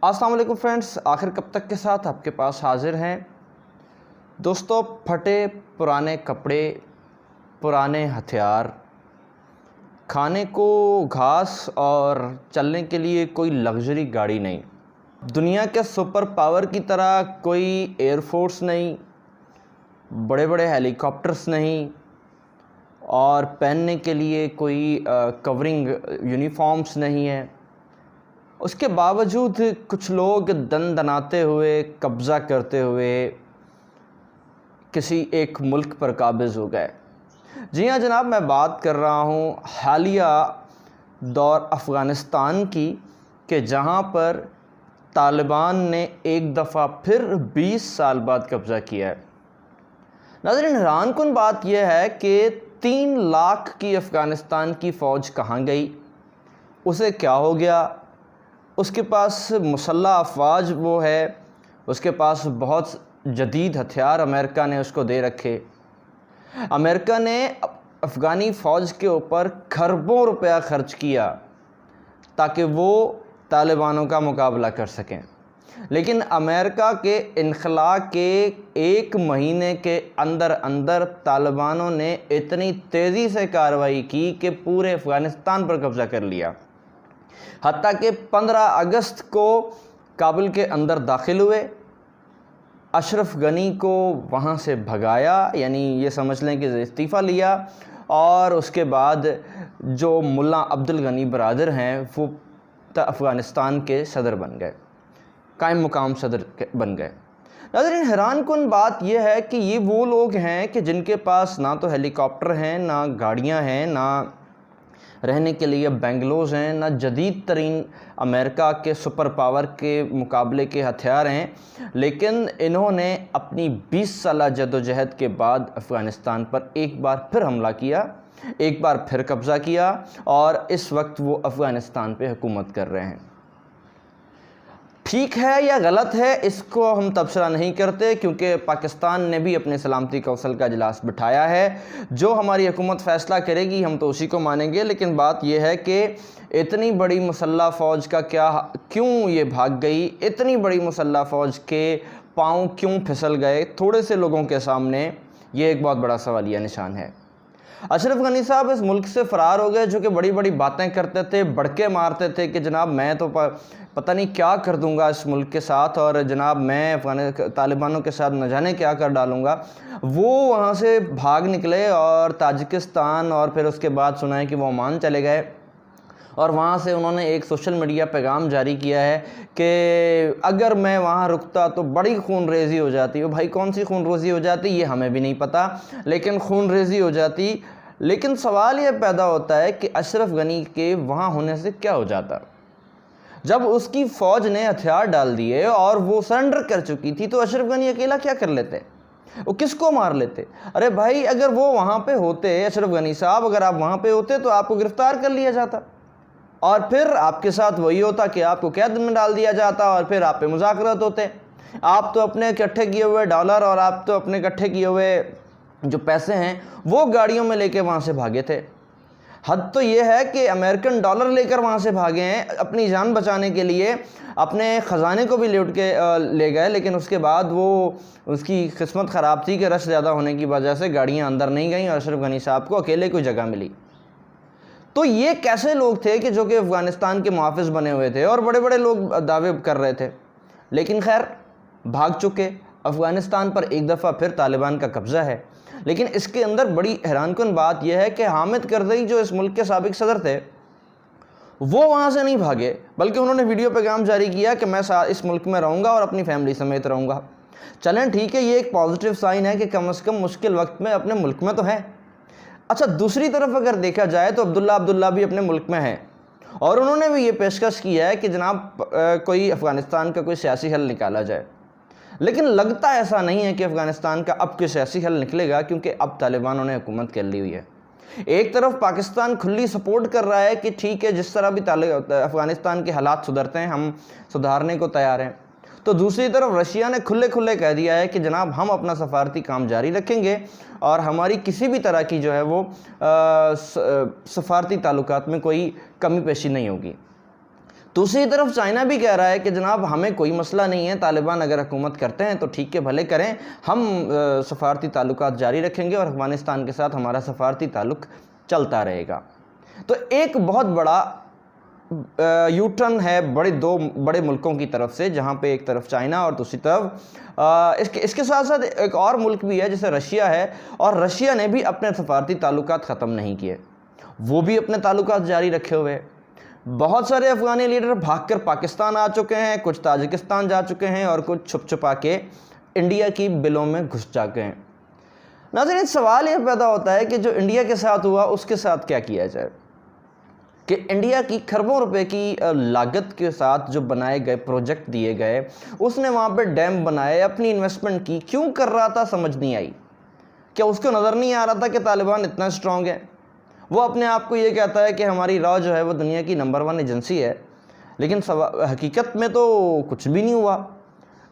السلام علیکم فرینڈس، آخر کب تک کے ساتھ آپ کے پاس حاضر ہیں دوستو۔ پھٹے پرانے کپڑے، پرانے ہتھیار، کھانے کو گھاس اور چلنے کے لیے کوئی لگژری گاڑی نہیں، دنیا کے سپر پاور کی طرح کوئی ایئر فورس نہیں، بڑے بڑے ہیلی کاپٹرز نہیں، اور پہننے کے لیے کوئی کورنگ یونیفارمز نہیں ہے۔ اس کے باوجود کچھ لوگ دن دناتے ہوئے، قبضہ کرتے ہوئے کسی ایک ملک پر قابض ہو گئے۔ جی ہاں جناب، میں بات کر رہا ہوں حالیہ دور افغانستان کی، کہ جہاں پر طالبان نے ایک دفعہ پھر 20 سال بعد قبضہ کیا ہے۔ ناظرین، حیران کن بات یہ ہے کہ 3 لاکھ کی افغانستان کی فوج کہاں گئی؟ اسے کیا ہو گیا؟ اس کے پاس مسلح افواج وہ ہے، اس کے پاس بہت جدید ہتھیار امریکہ نے اس کو دے رکھے۔ امریکہ نے افغانی فوج کے اوپر کھربوں روپیہ خرچ کیا تاکہ وہ طالبانوں کا مقابلہ کر سکیں، لیکن امریکہ کے انخلاء کے 1 مہینے کے اندر طالبانوں نے اتنی تیزی سے کارروائی کی کہ پورے افغانستان پر قبضہ کر لیا، حتیٰ کہ 15 اگست کو کابل کے اندر داخل ہوئے، اشرف غنی کو وہاں سے بھگایا، یعنی یہ سمجھ لیں کہ استعفیٰ لیا، اور اس کے بعد جو ملا عبدالغنی برادر ہیں وہ افغانستان کے صدر بن گئے، قائم مقام صدر بن گئے۔ ناظرین، حیران کن بات یہ ہے کہ یہ وہ لوگ ہیں کہ جن کے پاس نہ تو ہیلی کاپٹر ہیں، نہ گاڑیاں ہیں، نہ رہنے کے لیے بنگلوز ہیں، نہ جدید ترین امریکہ کے سپر پاور کے مقابلے کے ہتھیار ہیں، لیکن انہوں نے اپنی 20 سالہ جدوجہد کے بعد افغانستان پر ایک بار پھر حملہ کیا، ایک بار پھر قبضہ کیا، اور اس وقت وہ افغانستان پہ حکومت کر رہے ہیں۔ ٹھیک ہے یا غلط ہے، اس کو ہم تبصرہ نہیں کرتے، کیونکہ پاکستان نے بھی اپنے سلامتی کونسل کا اجلاس بٹھایا ہے۔ جو ہماری حکومت فیصلہ کرے گی ہم تو اسی کو مانیں گے، لیکن بات یہ ہے کہ اتنی بڑی مسلح فوج کا کیوں یہ بھاگ گئی؟ اتنی بڑی مسلح فوج کے پاؤں کیوں پھسل گئے تھوڑے سے لوگوں کے سامنے؟ یہ ایک بہت بڑا سوالیہ نشان ہے۔ اشرف غنی صاحب اس ملک سے فرار ہو گئے، جو کہ بڑی بڑی باتیں کرتے تھے، بڑکے مارتے تھے کہ جناب میں تو پتہ نہیں کیا کر دوں گا اس ملک کے ساتھ، اور جناب میں طالبانوں کے ساتھ نہ جانے کیا کر ڈالوں گا۔ وہ وہاں سے بھاگ نکلے اور تاجکستان، اور پھر اس کے بعد سنا ہے کہ وہ عمان چلے گئے، اور وہاں سے انہوں نے ایک سوشل میڈیا پیغام جاری کیا ہے کہ اگر میں وہاں رکتا تو بڑی خون ریزی ہو جاتی۔ بھائی کون سی خون ریزی ہو جاتی یہ ہمیں بھی نہیں پتہ، لیکن خون ریزی ہو جاتی۔ لیکن سوال یہ پیدا ہوتا ہے کہ اشرف غنی کے وہاں ہونے سے کیا ہو جاتا؟ جب اس کی فوج نے ہتھیار ڈال دیے اور وہ سرنڈر کر چکی تھی، تو اشرف غنی اکیلا کیا کر لیتے؟ وہ کس کو مار لیتے؟ ارے بھائی، اگر وہ وہاں پہ ہوتے، اشرف غنی صاحب اگر آپ وہاں پہ ہوتے تو آپ کو گرفتار کر لیا جاتا، اور پھر آپ کے ساتھ وہی ہوتا کہ آپ کو قید میں ڈال دیا جاتا، اور پھر آپ پہ مذاکرات ہوتے۔ آپ تو اپنے اکٹھے کیے ہوئے ڈالر اور آپ تو اپنے اکٹھے کیے ہوئے جو پیسے ہیں وہ گاڑیوں میں لے کے وہاں سے بھاگے تھے۔ حد تو یہ ہے کہ امریکن ڈالر لے کر وہاں سے بھاگے ہیں اپنی جان بچانے کے لیے، اپنے خزانے کو بھی لوٹ کے لے گئے، لیکن اس کے بعد اس کی قسمت خراب تھی کہ رش زیادہ ہونے کی وجہ سے گاڑیاں اندر نہیں گئیں اور اشرف غنی صاحب کو اکیلے کوئی جگہ ملی۔ تو یہ کیسے لوگ تھے کہ جو کہ افغانستان کے محافظ بنے ہوئے تھے، اور بڑے بڑے لوگ دعوے کر رہے تھے، لیکن خیر بھاگ چکے۔ افغانستان پر ایک دفعہ پھر طالبان کا قبضہ ہے، لیکن اس کے اندر بڑی حیران کن بات یہ ہے کہ حامد کرزئی جو اس ملک کے سابق صدر تھے، وہ وہاں سے نہیں بھاگے، بلکہ انہوں نے ویڈیو پیغام جاری کیا کہ میں اس ملک میں رہوں گا اور اپنی فیملی سمیت رہوں گا۔ چلیں ٹھیک ہے، یہ ایک پازیٹیو سائن ہے کہ کم از کم مشکل وقت میں اپنے ملک میں تو ہیں۔ اچھا، دوسری طرف اگر دیکھا جائے تو عبداللہ بھی اپنے ملک میں ہیں، اور انہوں نے بھی یہ پیشکش کی ہے کہ جناب کوئی افغانستان کا کوئی سیاسی حل نکالا جائے، لیکن لگتا ایسا نہیں ہے کہ افغانستان کا اب کوئی سیاسی حل نکلے گا، کیونکہ اب طالبانوں نے حکومت کر لی ہوئی ہے۔ ایک طرف پاکستان کھلی سپورٹ کر رہا ہے کہ ٹھیک ہے، جس طرح بھی افغانستان کے حالات سدھرتے ہیں ہم سدھارنے کو تیار ہیں، تو دوسری طرف رشیا نے کھلے کہہ دیا ہے کہ جناب ہم اپنا سفارتی کام جاری رکھیں گے، اور ہماری کسی بھی طرح کی جو ہے وہ سفارتی تعلقات میں کوئی کمی پیشی نہیں ہوگی۔ دوسری طرف چائنا بھی کہہ رہا ہے کہ جناب ہمیں کوئی مسئلہ نہیں ہے، طالبان اگر حکومت کرتے ہیں تو ٹھیک ہے بھلے کریں، ہم سفارتی تعلقات جاری رکھیں گے اور افغانستان کے ساتھ ہمارا سفارتی تعلق چلتا رہے گا۔ تو ایک بہت بڑا یو ٹرن ہے دو بڑے ملکوں کی طرف سے، جہاں پہ ایک طرف چائنا اور دوسری طرف اس کے ساتھ ساتھ ایک اور ملک بھی ہے جیسے رشیا ہے، اور رشیا نے بھی اپنے سفارتی تعلقات ختم نہیں کیے، وہ بھی اپنے تعلقات جاری رکھے ہوئے۔ بہت سارے افغانی لیڈر بھاگ کر پاکستان آ چکے ہیں، کچھ تاجکستان جا چکے ہیں اور کچھ چھپ چھپا کے انڈیا کی بلوں میں گھس چکے ہیں۔ ناظرین، سوال یہ پیدا ہوتا ہے کہ جو انڈیا کے ساتھ ہوا اس کے ساتھ کیا کیا جائے، کہ انڈیا کی کھربوں روپے کی لاگت کے ساتھ جو بنائے گئے پروجیکٹ دیے گئے، اس نے وہاں پہ ڈیم بنائے، اپنی انویسٹمنٹ کی، کیوں کر رہا تھا سمجھ نہیں آئی۔ کیا اس کو نظر نہیں آ رہا تھا کہ طالبان اتنا سٹرونگ ہے؟ وہ اپنے آپ کو یہ کہتا ہے کہ ہماری را جو ہے وہ دنیا کی نمبر 1 ایجنسی ہے، لیکن حقیقت میں تو کچھ بھی نہیں ہوا،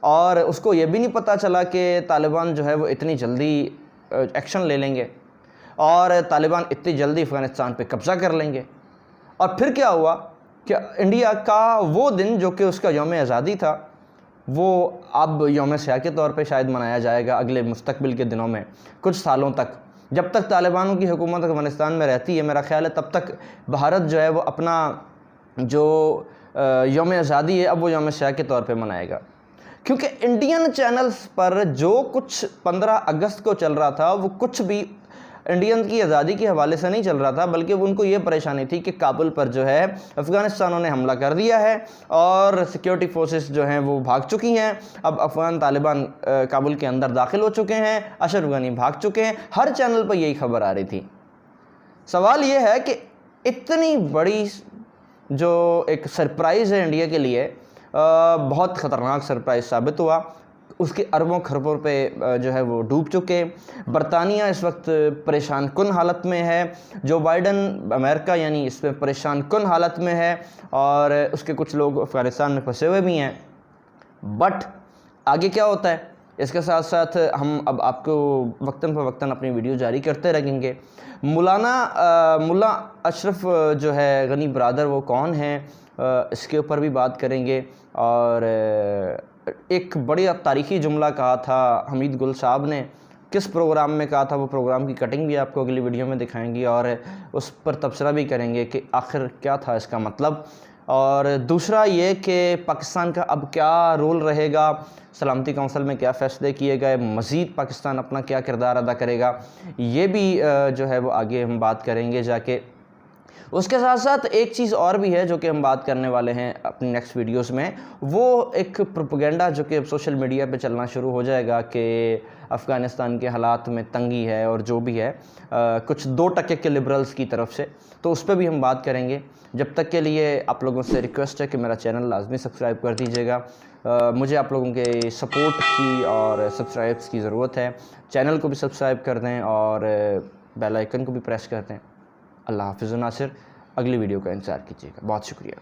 اور اس کو یہ بھی نہیں پتہ چلا کہ طالبان جو ہے وہ اتنی جلدی ایکشن لے لیں گے اور طالبان اتنی جلدی افغانستان پہ قبضہ کر لیں گے۔ اور پھر کیا ہوا کہ انڈیا کا وہ دن جو کہ اس کا یوم آزادی تھا، وہ اب یوم سیاہ کے طور پہ شاید منایا جائے گا اگلے مستقبل کے دنوں میں، کچھ سالوں تک، جب تک طالبانوں کی حکومت افغانستان میں رہتی ہے۔ میرا خیال ہے تب تک بھارت جو ہے وہ اپنا جو یوم آزادی ہے اب وہ یوم سیاہ کے طور پہ منائے گا، کیونکہ انڈین چینلز پر جو کچھ 15 اگست کو چل رہا تھا وہ کچھ بھی انڈین کی آزادی کے حوالے سے نہیں چل رہا تھا، بلکہ ان کو یہ پریشانی تھی کہ کابل پر جو ہے افغانستانوں نے حملہ کر دیا ہے اور سیکیورٹی فورسز جو ہیں وہ بھاگ چکی ہیں، اب افغان طالبان کابل کے اندر داخل ہو چکے ہیں، اشرف غنی بھاگ چکے ہیں، ہر چینل پر یہی خبر آ رہی تھی۔ سوال یہ ہے کہ اتنی بڑی جو ایک سرپرائز ہے انڈیا کے لیے، بہت خطرناک سرپرائز ثابت ہوا، اس کے اربوں خربوں پہ جو ہے وہ ڈوب چکے۔ برطانیہ اس وقت پریشان کن حالت میں ہے، جو بائیڈن امریکہ یعنی اس میں پریشان کن حالت میں ہے، اور اس کے کچھ لوگ افغانستان میں پھنسے ہوئے بھی ہیں۔ بٹ آگے کیا ہوتا ہے، اس کے ساتھ ساتھ ہم اب آپ کو وقتاً فوقتاً اپنی ویڈیو جاری کرتے رہیں گے۔ ملا اشرف جو ہے غنی برادر وہ کون ہیں، اس کے اوپر بھی بات کریں گے، اور ایک بڑی تاریخی جملہ کہا تھا حمید گل صاحب نے، کس پروگرام میں کہا تھا، وہ پروگرام کی کٹنگ بھی آپ کو اگلی ویڈیو میں دکھائیں گی، اور اس پر تبصرہ بھی کریں گے کہ آخر کیا تھا اس کا مطلب۔ اور دوسرا یہ کہ پاکستان کا اب کیا رول رہے گا، سلامتی کونسل میں کیا فیصلے کیے گئے، مزید پاکستان اپنا کیا کردار ادا کرے گا، یہ بھی جو ہے وہ آگے ہم بات کریں گے جا کے۔ اس کے ساتھ ساتھ ایک چیز اور بھی ہے جو کہ ہم بات کرنے والے ہیں اپنی نیکسٹ ویڈیوز میں، وہ ایک پروپیگنڈا جو کہ سوشل میڈیا پہ چلنا شروع ہو جائے گا کہ افغانستان کے حالات میں تنگی ہے اور جو بھی ہے، کچھ 2% کے لبرلز کی طرف سے، تو اس پہ بھی ہم بات کریں گے۔ جب تک کے لیے آپ لوگوں سے ریکویسٹ ہے کہ میرا چینل لازمی سبسکرائب کر دیجیے گا، مجھے آپ لوگوں کے سپورٹ کی اور سبسکرائبس کی ضرورت ہے۔ چینل کو بھی سبسکرائب کر دیں اور بیل آئیکن کو بھی پریس کر دیں۔ اللہ حافظ ناصر، اگلی ویڈیو کا انتظار کیجیے گا، بہت شکریہ۔